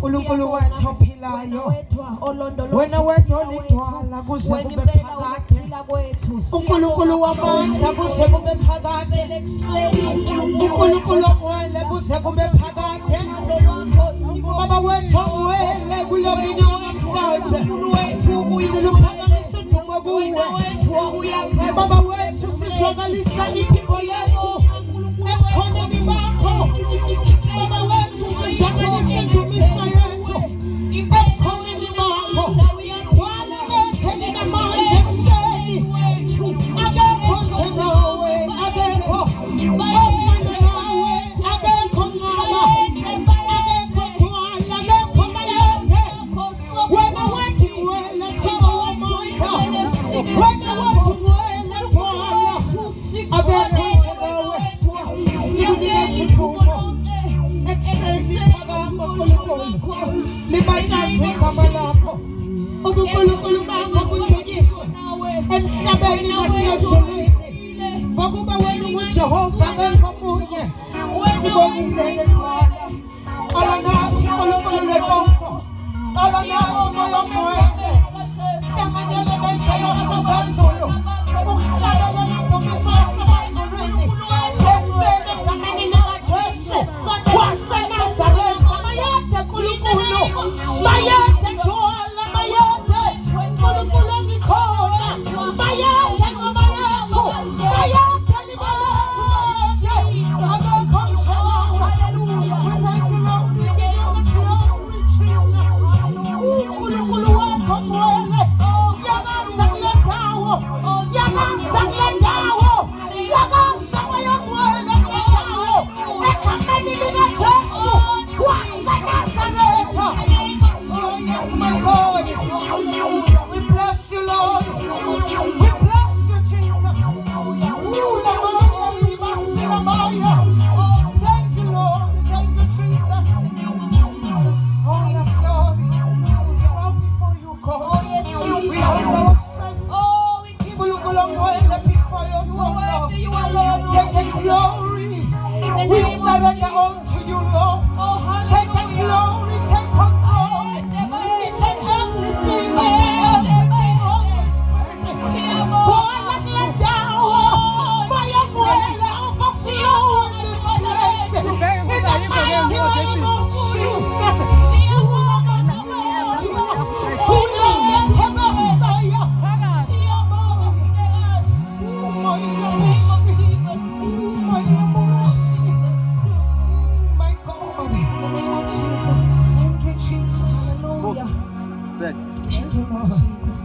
uNkulunkulu wethu ophilayo, wena wedwa olidwala kuze kube phakade, uNkulunkulu wamandla kuze kube phakade, uNkulunkulu ogcwele kuze kube phakade. Baba wethu ongcwele kule mina namhlanje, siluphakamise udumo kuwe. Baba wethu sizwakalisa iphiko lethu ebukhoneni bakho. Baba wethu sizwakalisa indumiso yethu ebukhoneni bakho. Wala lethe linamandla ekuseni, akekho njengawe, akekho ofana nawe, akekho ngqaba, akekho dwala, akekho mayethe. Wena wathi wena Thixo wamandla, wena wathi wena dwala, akekho njengawe. Sikunikeza ithuba ekuseni phakama uNkulunkulu, libatyazwe igama lakho. ubuNkulunkulu bakho budunyiswe emhlabeni nasezulwini, ngokuba wena unguJehova akekho omunye. Sibongile ngedwala, qala nathi uNkulunkulu lwenkonzo, qala nathi Moya Ongcwele, hlanganyela nendlela osezazulu, ukuhlabelela nendumiso yasemazulwini ekuseni egameni likaJesu waseNazaretha. Mayede uNkulunkulu, mayede dwala, mayede uNkulunkulu ongikhona, mayede ngoba yethu, mayede liba lethu lonke, akekho njengawe. We thank you, Lord. We give you the glory, Jesus. uNkulunkulu wethu ogcwele, yakasa kule ndawo, yakasa kule ndawo, yakasa Moya Ongcwele kule ndawo, egameni likaJesu waseNazaretha. Oh yes, my God, we bless you, Lord. We bless you, Jesus. Ula Moya, libasila Moya. Thank you, Lord. Thank you, Jesus. Oh yes, Lord. We bow before you, God. We humble ourselves. uNkulunkulu ongcwele before your throne, Lord. Take the glory. We surrender all to you, Lord. Take the glory, take control. Each and everything, Holy Spirit. Pour like let down. Moya Ongcwele overflow in this place. In the mighty name of Jesus. My God. In the name of Jesus. Thank you, Jesus. Hallelujah. Thank you, Lord. Jesus.